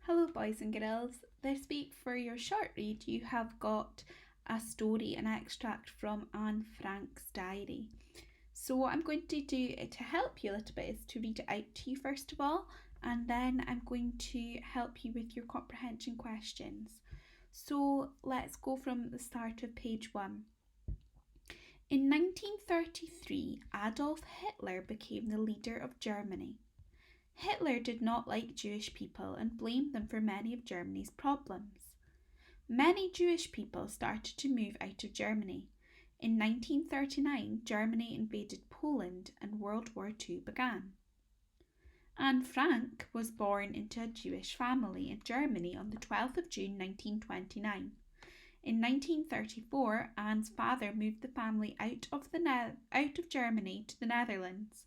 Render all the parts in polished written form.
Hello, boys and girls. This week for your short read, you have got a story, an extract from Anne Frank's diary. So, what I'm going to do to help you a little bit is to read it out to you first of all, and then I'm going to help you with your comprehension questions. So, let's go from the start of page 1. In 1933, Adolf Hitler became the leader of Germany. Hitler did not like Jewish people and blamed them for many of Germany's problems. Many Jewish people started to move out of Germany. In 1939, Germany invaded Poland and World War II began. Anne Frank was born into a Jewish family in Germany on the 12th of June 1929. In 1934, Anne's father moved the family out of Germany to the Netherlands.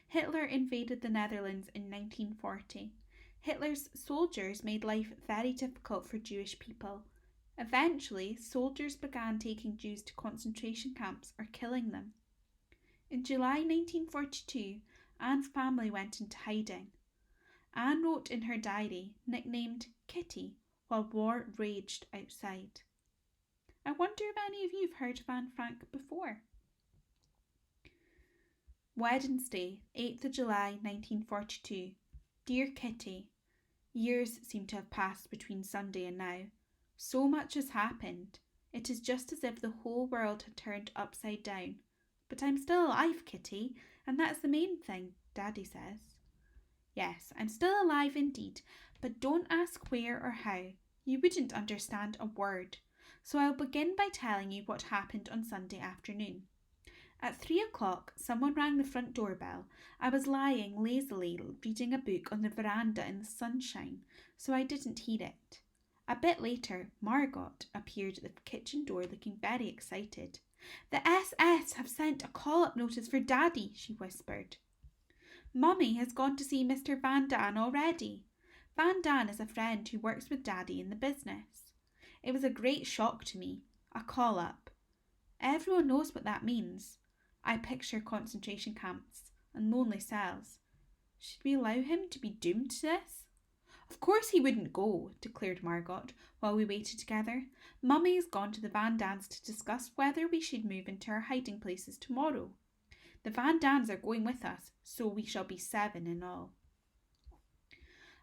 Hitler invaded the Netherlands in 1940. Hitler's soldiers made life very difficult for Jewish people. Eventually, soldiers began taking Jews to concentration camps or killing them. In July 1942, Anne's family went into hiding. Anne wrote in her diary, nicknamed Kitty, while war raged outside. I wonder if any of you have heard of Anne Frank before. Wednesday, 8th of July 1942. Dear Kitty, years seem to have passed between Sunday and now. So much has happened. It is just as if the whole world had turned upside down. But I'm still alive, Kitty, and that's the main thing, Daddy says. Yes, I'm still alive indeed, but don't ask where or how. You wouldn't understand a word. So I'll begin by telling you what happened on Sunday afternoon. At 3 o'clock, someone rang the front doorbell. I was lying lazily reading a book on the veranda in the sunshine, so I didn't hear it. A bit later, Margot appeared at the kitchen door looking very excited. The SS have sent a call-up notice for Daddy, she whispered. Mummy has gone to see Mr. Van Daan already. Van Daan is a friend who works with Daddy in the business. It was a great shock to me. A call-up. Everyone knows what that means. I picture concentration camps and lonely cells. Should we allow him to be doomed to this? Of course he wouldn't go, declared Margot, while we waited together. Mummy has gone to the Van Daans to discuss whether we should move into our hiding places tomorrow. The Van Daans are going with us, so we shall be 7 in all.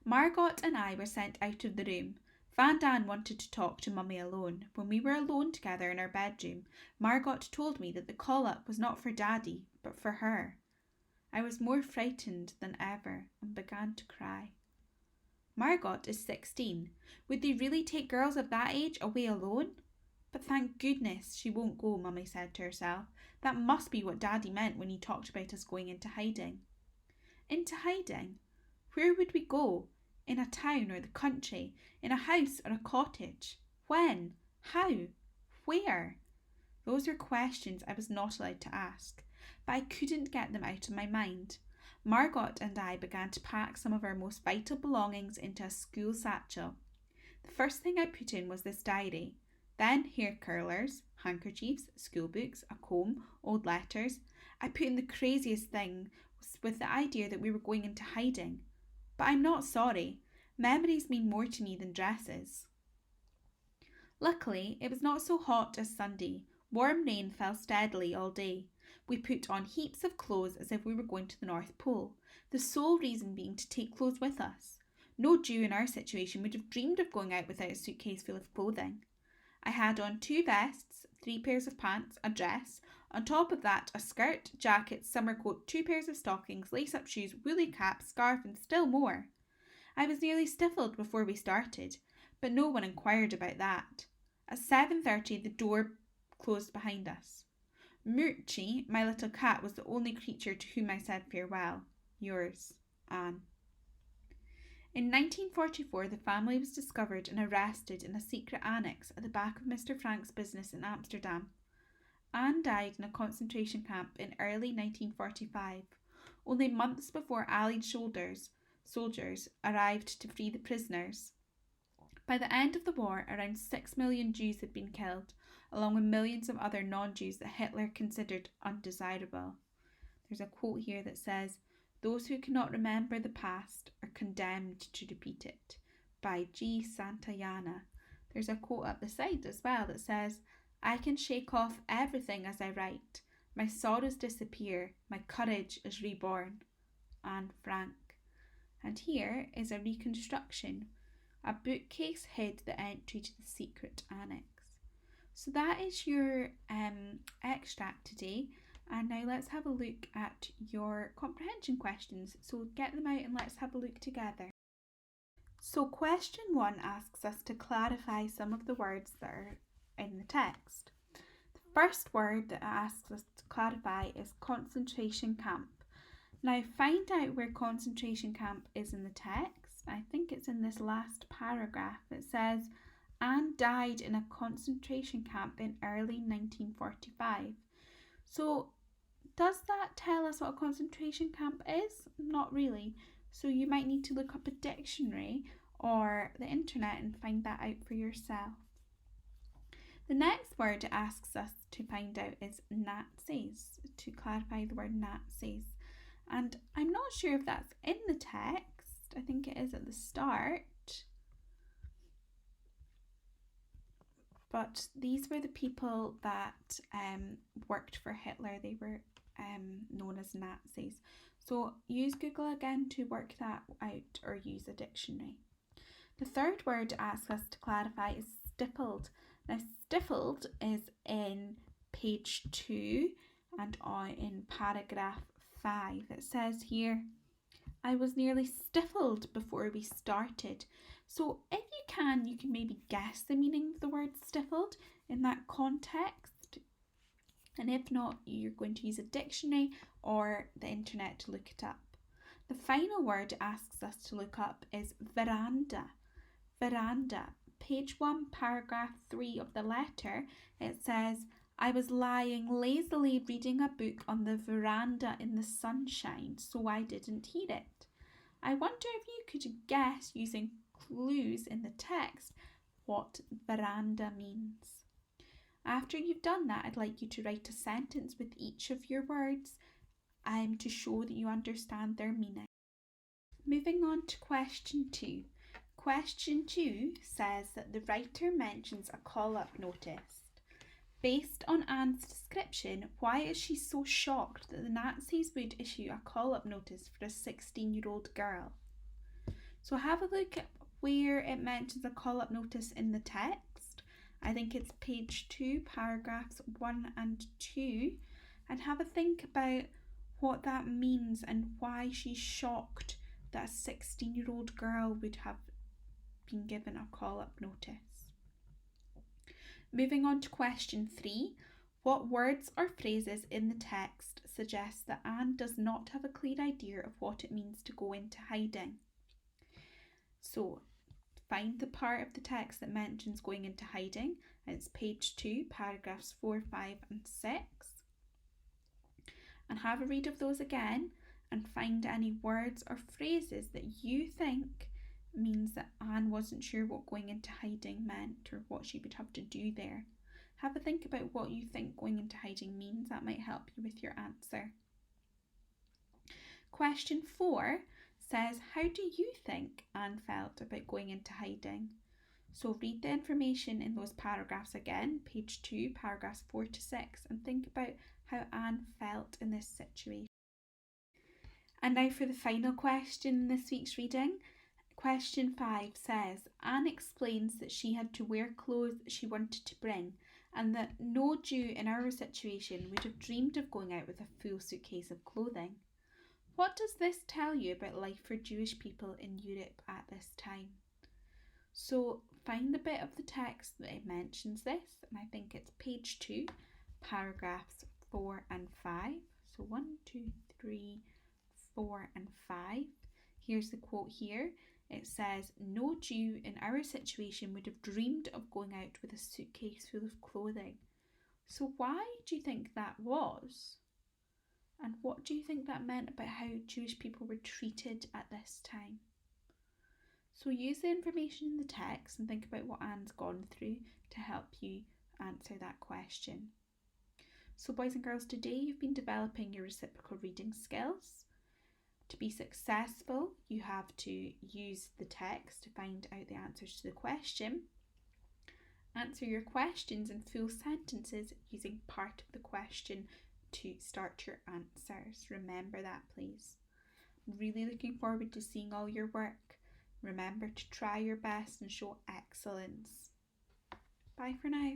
Margot and I were sent out of the room. Van Daan wanted to talk to Mummy alone. When we were alone together in our bedroom, Margot told me that the call-up was not for Daddy, but for her. I was more frightened than ever and began to cry. Margot is 16. Would they really take girls of that age away alone? But thank goodness she won't go, Mummy said to herself. That must be what Daddy meant when he talked about us going into hiding. Into hiding? Where would we go? In a town or the country? In a house or a cottage? When? How? Where? Those were questions I was not allowed to ask, but I couldn't get them out of my mind. Margot and I began to pack some of our most vital belongings into a school satchel. The first thing I put in was this diary, then hair curlers, handkerchiefs, school books, a comb, old letters. I put in the craziest thing with the idea that we were going into hiding. But I'm not sorry. Memories mean more to me than dresses. Luckily, it was not so hot as Sunday. Warm rain fell steadily all day. We put on heaps of clothes as if we were going to the North Pole, the sole reason being to take clothes with us. No Jew in our situation would have dreamed of going out without a suitcase full of clothing. I had on 2 vests, 3 pairs of pants, a dress, on top of that a skirt, jacket, summer coat, 2 pairs of stockings, lace-up shoes, woolly cap, scarf and still more. I was nearly stifled before we started, but no one inquired about that. At 7:30 the door closed behind us. Murchie, my little cat, was the only creature to whom I said farewell. Yours, Anne. In 1944, the family was discovered and arrested in a secret annex at the back of Mr. Frank's business in Amsterdam. Anne died in a concentration camp in early 1945, only months before Allied soldiers arrived to free the prisoners. By the end of the war, around 6 million Jews had been killed, along with millions of other non-Jews that Hitler considered undesirable. There's a quote here that says, "Those who cannot remember the past are condemned to repeat it." by G. Santayana. There's a quote up the side as well that says, I can shake off everything as I write. My sorrows disappear. My courage is reborn. Anne Frank. And here is a reconstruction. A bookcase hid the entry to the secret annex. So that is your extract today. And now let's have a look at your comprehension questions. So get them out and let's have a look together. So question 1 asks us to clarify some of the words that are in the text. The first word that it asks us to clarify is concentration camp. Now find out where concentration camp is in the text. I think it's in this last paragraph. It says, Anne died in a concentration camp in early 1945. So does that tell us what a concentration camp is? Not really. So you might need to look up a dictionary or the internet and find that out for yourself. The next word it asks us to find out is Nazis, to clarify the word Nazis. And I'm not sure if that's in the text. I think it is at the start. But these were the people that worked for Hitler. They were known as Nazis. So use Google again to work that out or use a dictionary. The third word it asks us to clarify is stifled. Now stifled is in page 2 and in paragraph 5. It says here, I was nearly stifled before we started. So if you can maybe guess the meaning of the word stifled in that context. And if not, you're going to use a dictionary or the internet to look it up. The final word it asks us to look up is veranda. Veranda. Page 1, paragraph 3 of the letter, it says, I was lying lazily reading a book on the veranda in the sunshine, so I didn't hear it. I wonder if you could guess using clues in the text what veranda means. After you've done that, I'd like you to write a sentence with each of your words to show that you understand their meaning. Moving on to question 2. Question 2 says that the writer mentions a call-up notice. Based on Anne's description, why is she so shocked that the Nazis would issue a call-up notice for a 16-year-old girl? So have a look at where it mentions a call-up notice in the text. I think it's page 2, paragraphs 1 and 2. And have a think about what that means and why she's shocked that a 16-year-old girl would have been given a call-up notice. Moving on to question 3, what words or phrases in the text suggest that Anne does not have a clear idea of what it means to go into hiding? So find the part of the text that mentions going into hiding. It's page 2, paragraphs 4, 5 and 6. And have a read of those again and find any words or phrases that you think means that Anne wasn't sure what going into hiding meant or what she would have to do there. Have a think about what you think going into hiding means. That might help you with your answer. Question 4 says, how do you think Anne felt about going into hiding? So read the information in those paragraphs again, page 2, paragraphs 4 to 6, and think about how Anne felt in this situation. And now for the final question in this week's reading. Question 5 says, Anne explains that she had to wear clothes she wanted to bring and that no Jew in our situation would have dreamed of going out with a full suitcase of clothing. What does this tell you about life for Jewish people in Europe at this time? So find the bit of the text that it mentions this, and I think it's page 2, paragraphs 4 and 5. So 1, 2, 3, 4 and 5. Here's the quote here. It says, no Jew in our situation would have dreamed of going out with a suitcase full of clothing. So why do you think that was? And what do you think that meant about how Jewish people were treated at this time? So use the information in the text and think about what Anne's gone through to help you answer that question. So boys and girls, today you've been developing your reciprocal reading skills. To be successful, you have to use the text to find out the answers to the question. Answer your questions in full sentences using part of the question to start your answers. Remember that, please. Really looking forward to seeing all your work. Remember to try your best and show excellence. Bye for now.